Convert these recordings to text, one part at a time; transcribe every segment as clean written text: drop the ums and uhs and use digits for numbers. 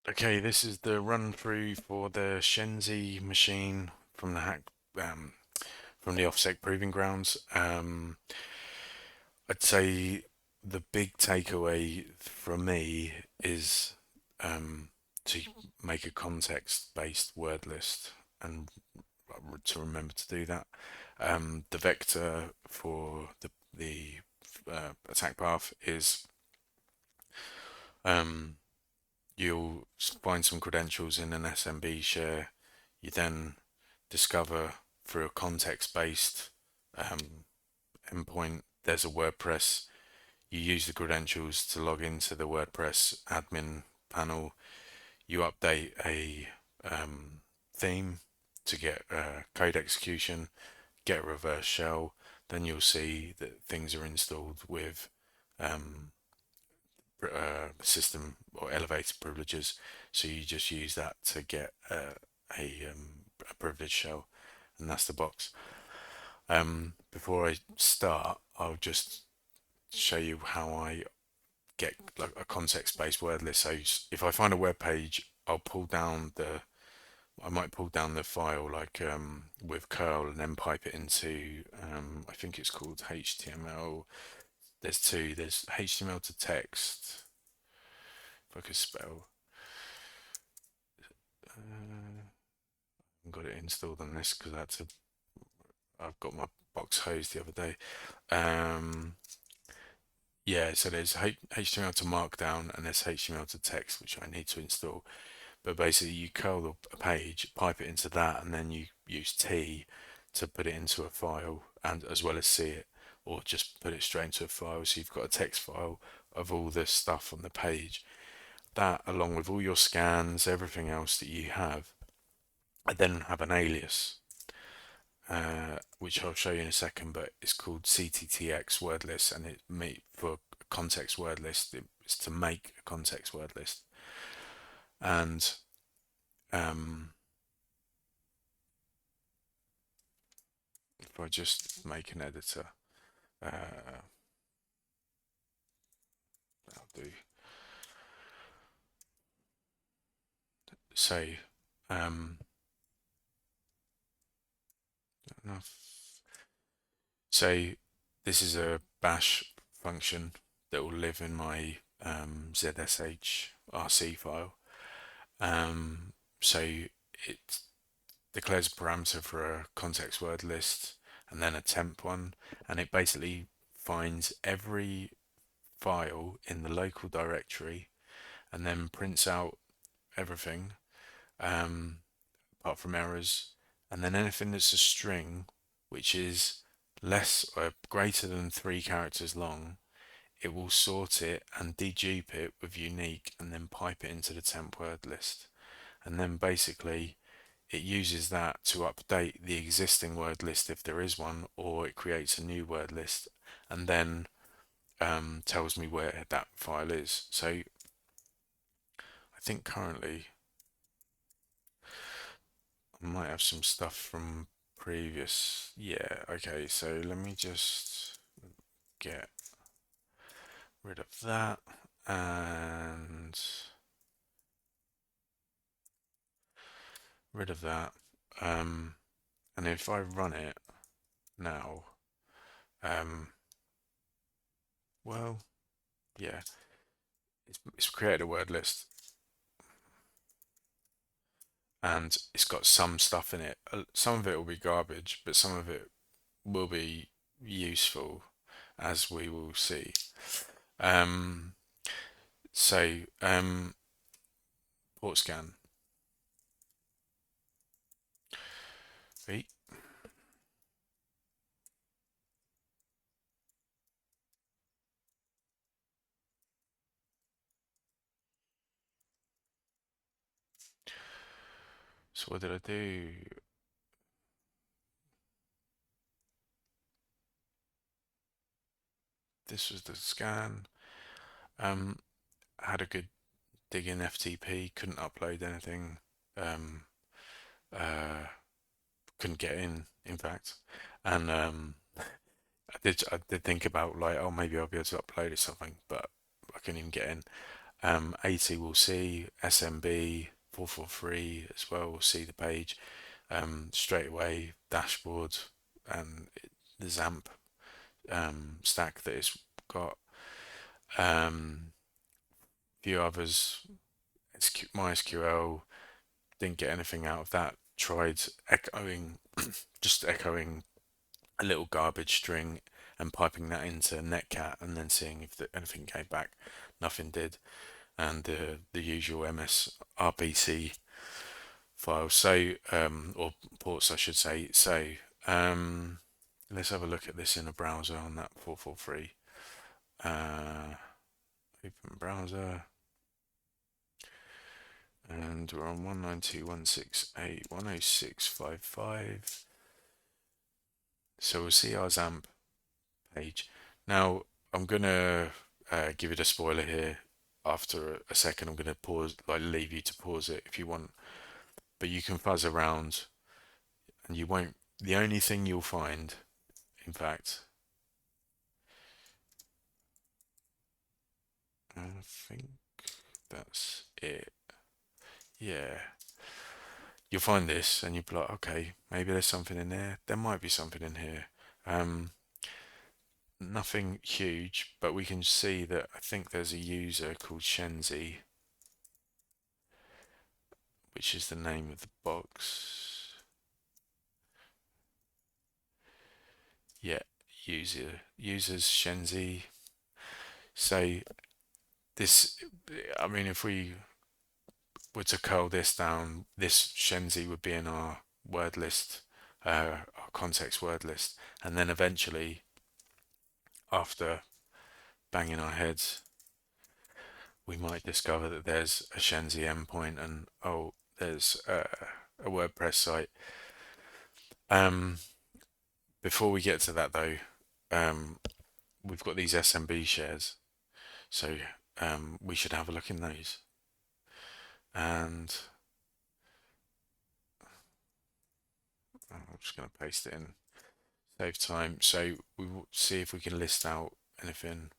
Okay, this is the run through for the Shenzi machine from the from the Offsec Proving Grounds. I'd say the big takeaway from me is um, to make a context-based word list and to remember to do that. The vector for the attack path is um, you'll find some credentials in an SMB share. You then discover through a context-based um, endpoint there's a WordPress. You use the credentials to log into the WordPress admin panel. You update a theme to get code execution, get a reverse shell. Then you'll see that things are installed with um, system or elevated privileges. So you just use that to get a privilege shell, and that's the box. Before I start, I'll just show you how I get like a context-based word list. So if I find a web page, I might pull down the file like with curl and then pipe it into I think it's called HTML. There's two. There's HTML to text. If I could spell. I've got it installed on this because I've got my box hosed the other day. Um, yeah, so there's HTML to Markdown and there's HTML to text, which I need to install. But basically, you curl a page, pipe it into that, and then you use T to put it into a file, and as well as see it, or just put it straight into a file. So you've got a text file of all this stuff on the page. That, along with all your scans, everything else that you have, I then have an alias, which I'll show you in a second, but it's called CTTX word list, and it made for context word list. It's to make a context word list, and um, if I just make an editor, that'll do. So, um, so this is a bash function that will live in my ZSH RC file. So it declares a parameter for a context word list and then a temp one, and it basically finds every file in the local directory and then prints out everything um, apart from errors, and then anything that's a string which is less or greater than 3 characters long, it will sort it and dedupe it with unique and then pipe it into the temp word list. And then basically it uses that to update the existing word list if there is one, or it creates a new word list and then tells me where that file is. So I think currently I might have some stuff from previous. Yeah, okay, so let me just get rid of that and rid of that. Um, and if I run it now, um, well, yeah, it's created a word list and it's got some stuff in it. Some of it will be garbage, but some of it will be useful, as we will see. Um, so port scan. Right. So what did I do? This was the scan. Um, had a good dig in FTP. Couldn't upload anything. Um, uh, couldn't get in fact. And I did think about like, oh, maybe I'll be able to upload it something, but I couldn't even get in. 80 will see, SMB 443 as well will see the page straight away, dashboard, and the XAMPP stack that it's got. Few others, MySQL, didn't get anything out of that. Tried echoing, just echoing a little garbage string and piping that into Netcat and then seeing if anything came back. Nothing did. And the usual MS RPC files. So, or ports, I should say. So, let's have a look at this in a browser on that 443. Open browser. And we're on 192.168.106.55. So we'll see our XAMPP page. Now, I'm going to give it a spoiler here. After a second, I'm going to pause, like leave you to pause it if you want. But you can fuzz around and you won't. The only thing you'll find, in fact, I think that's it. Yeah. You'll find this and you'll be like, okay, maybe there's something in there. There might be something in here. Nothing huge, but we can see that I think there's a user called Shenzi, which is the name of the box. Yeah, users Shenzi. So this, I mean, if we were to curl this down, this Shenzi would be in our word list, our context word list, and then eventually, after banging our heads, we might discover that there's a Shenzi endpoint and oh, there's a WordPress site. Before we get to that though, we've got these SMB shares, so we should have a look in those. And I'm just going to paste it in, save time. So we will see if we can list out anything,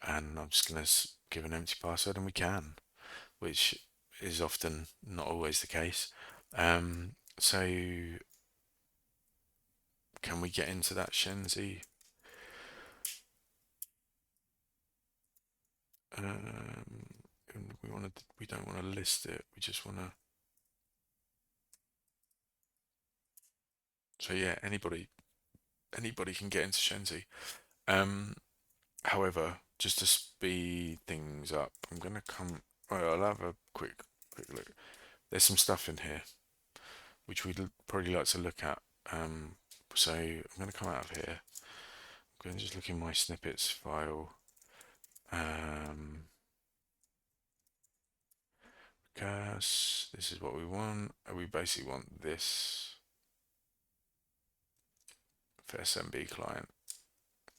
and I'm just going to give an empty password, and we can, which is often not always the case. So can we get into that Shenzi? We don't want to list it. We just want to. So yeah, anybody can get into Shenzi. However, just to speed things up, I'm gonna come. Well, I'll have a quick look. There's some stuff in here which we'd probably like to look at. So I'm gonna come out of here. I'm gonna just look in my snippets file. Because this is what we want. We basically want this for SMB client.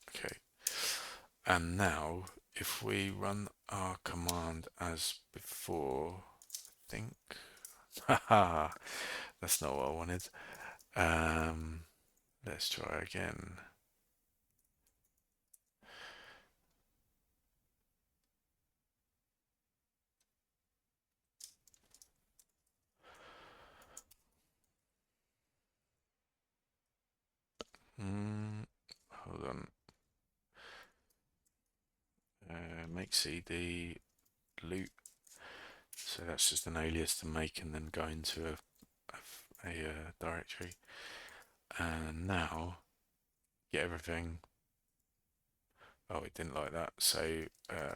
Okay. And now, if we run our command as before, I think, haha, that's not what I wanted. Let's try again. Hold on. Make cd loop. So that's just an alias to make and then go into a directory. And now get everything. Oh, it didn't like that. So let's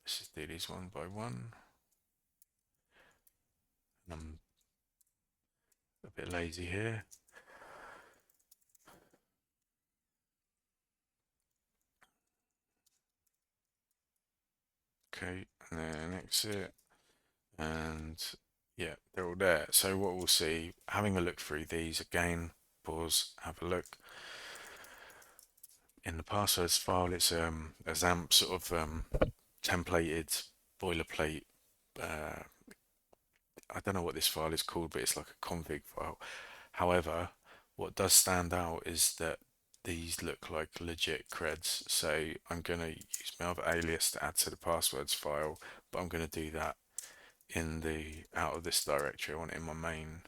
just do these one by one. I'm a bit lazy here. Okay, and then exit, and yeah, they're all there. So what we'll see, having a look through these again, pause, have a look. In the passwords file, it's a XAMPP sort of templated boilerplate. I don't know what this file is called, but it's like a config file. However, what does stand out is that these look like legit creds, so I'm going to use my other alias to add to the passwords file, but I'm going to do that in the out of this directory. I want it in my main.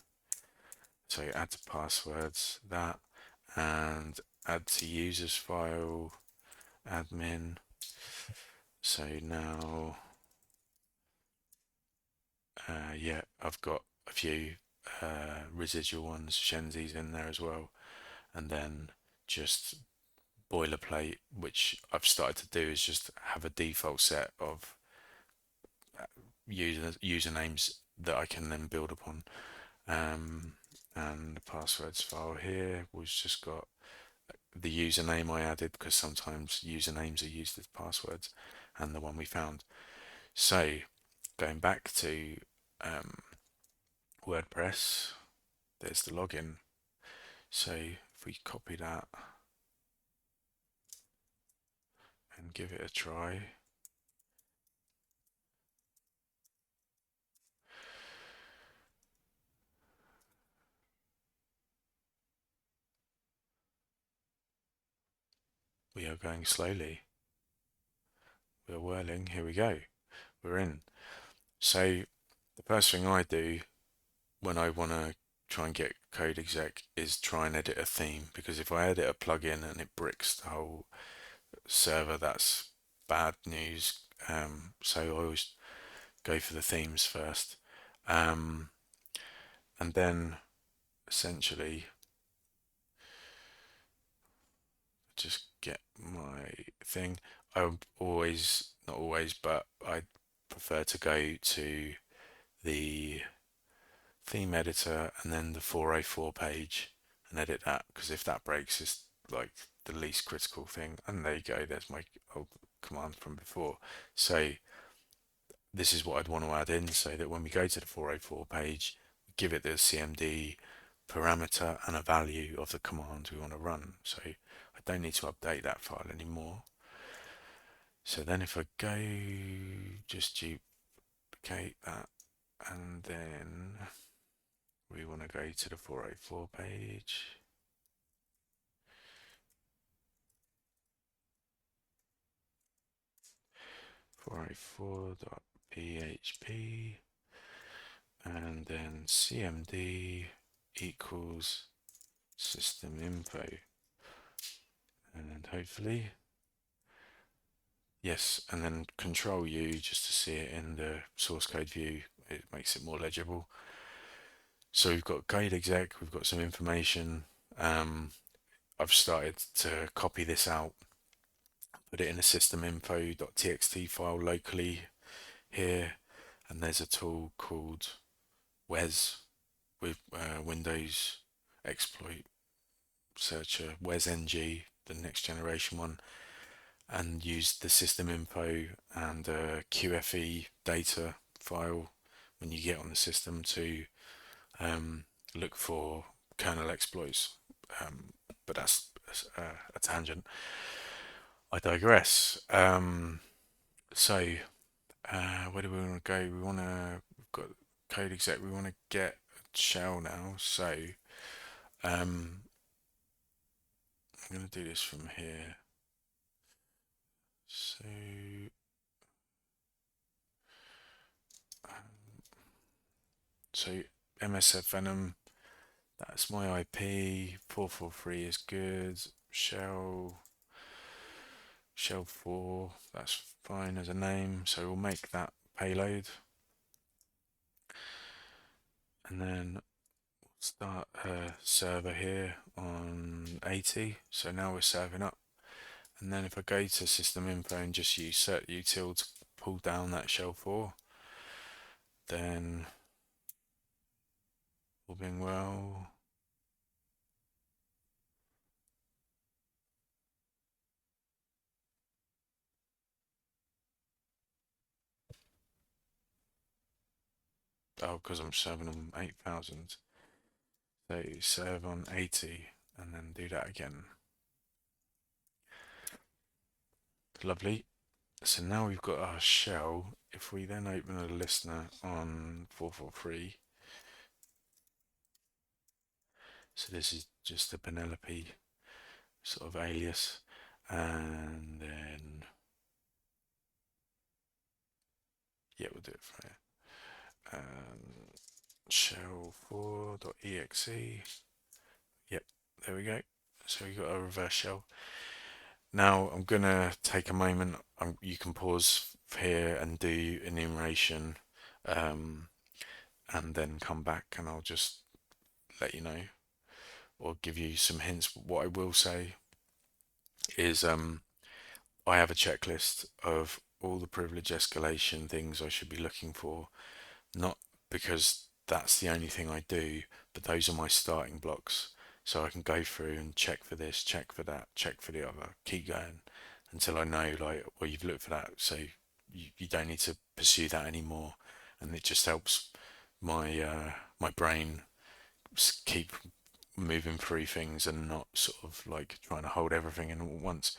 So add to passwords, that, and add to users file, admin. So now, yeah, I've got a few residual ones, Shenzi's in there as well, and then just boilerplate, which I've started to do, is just have a default set of usernames that I can then build upon. And the passwords file here was just got the username I added, because sometimes usernames are used as passwords, and the one we found. So going back to WordPress, there's the login. So if we copy that and give it a try, we are going slowly. We're whirling. Here we go. We're in. So the first thing I do when I want to try and get code exec is try and edit a theme, because if I edit a plugin and it bricks the whole server, that's bad news. So I always go for the themes first, and then essentially just get my thing. I always, not always, but I prefer to go to the theme editor and then the 404 page and edit that, because if that breaks, it's like the least critical thing. And there you go, there's my old command from before. So this is what I'd want to add in, so that when we go to the 404 page, give it the CMD parameter and a value of the command we want to run. So I don't need to update that file anymore. So then if I go, just duplicate that, and then we want to go to the 404 page. .php, and then cmd equals system info, and hopefully, yes, and then control U just to see it in the source code view. It makes it more legible. So we've got code exec, we've got some information. I've started to copy this out, put it in a system info.txt file locally here, and there's a tool called Wes with Windows exploit searcher, WesNG, the next generation one, and use the system info and QFE data file when you get on the system to look for kernel exploits. But that's a tangent. I digress. So where do we want to go? We've got code exec, we want to get a shell now. So I'm going to do this from here. So MSF Enum, that's my IP. 443 is good. Shell 4, that's fine as a name. So we'll make that payload, and then start a server here on 80. So now we're serving up. And then if I go to system info and just use set util to pull down that shell 4, then all being well, oh, because I'm serving on 8,000. So serve on 80 and then do that again. Lovely. So now we've got our shell. If we then open a listener on 443, so this is just the Penelope sort of alias, and then yeah, we'll do it from here. Shell4.exe. Yep, there we go. So we got a reverse shell. Now I'm gonna take a moment. You can pause here and do enumeration, um, and then come back, and I'll just let you know or give you some hints. What I will say is, I have a checklist of all the privilege escalation things I should be looking for, not because that's the only thing I do, but those are my starting blocks. So I can go through and check for this, check for that, check for the other, keep going until I know, like, well, you've looked for that, so you don't need to pursue that anymore. And it just helps my brain keep moving through things and not sort of like trying to hold everything in at once.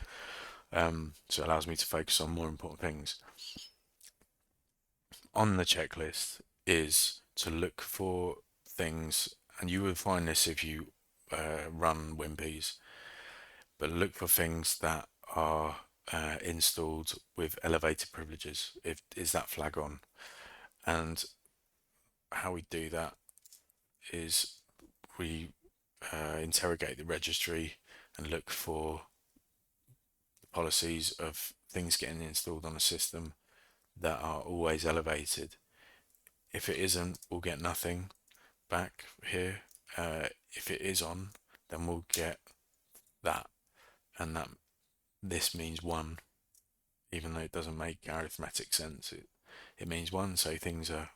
So it allows me to focus on more important things. On the checklist is to look for things, and you will find this if you run Wimpy's, but look for things that are installed with elevated privileges. If is that flag on? And how we do that is we interrogate the registry and look for the policies of things getting installed on a system that are always elevated. If it isn't, we'll get nothing back here. If it is on, then we'll get that, and that this means one, even though it doesn't make arithmetic sense. It means one, so things are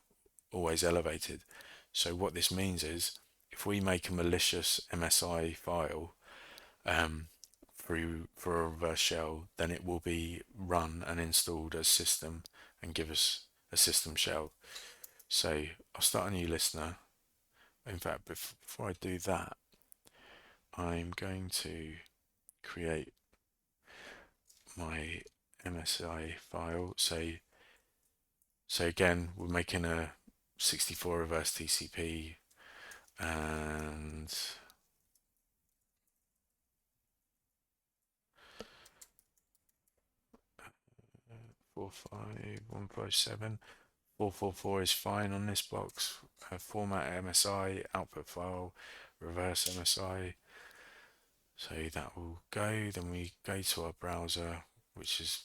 always elevated. So what this means is, if we make a malicious MSI file through for a reverse shell, then it will be run and installed as system and give us a system shell. So I'll start a new listener. In fact, before I do that, I'm going to create my MSI file. So again, we're making a 64 reverse TCP, and 45157. 444 is fine on this box. Format MSI, output file, reverse MSI. So that will go. Then we go to our browser, which is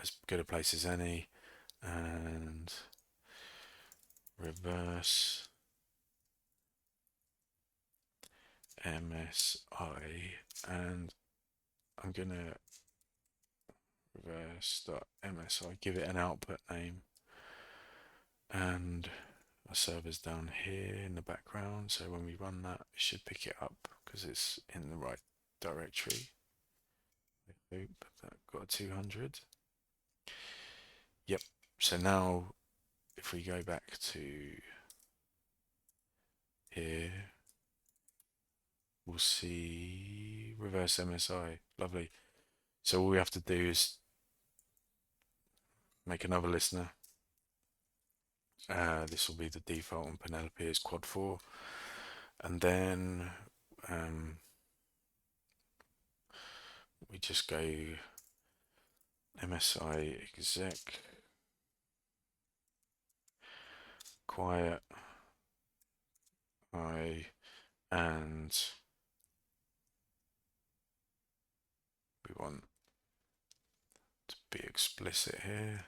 as good a place as any, and reverse MSI, and I'm gonna reverse.msi, give it an output name, and our server's down here in the background, so when we run that, it should pick it up because it's in the right directory. Oop, that got a 200. Yep, so now if we go back to here, we'll see reverse MSI. Lovely. So all we have to do is make another listener. This will be the default on Penelope is quad 4, and then we just go MSI exec quiet and we want to be explicit here.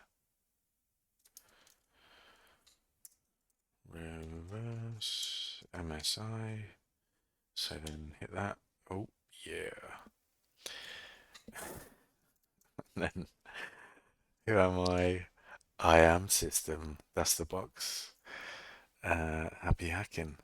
Reverse MSI. So then hit that. Oh yeah. Then who am I? I am system. That's the box. Happy hacking.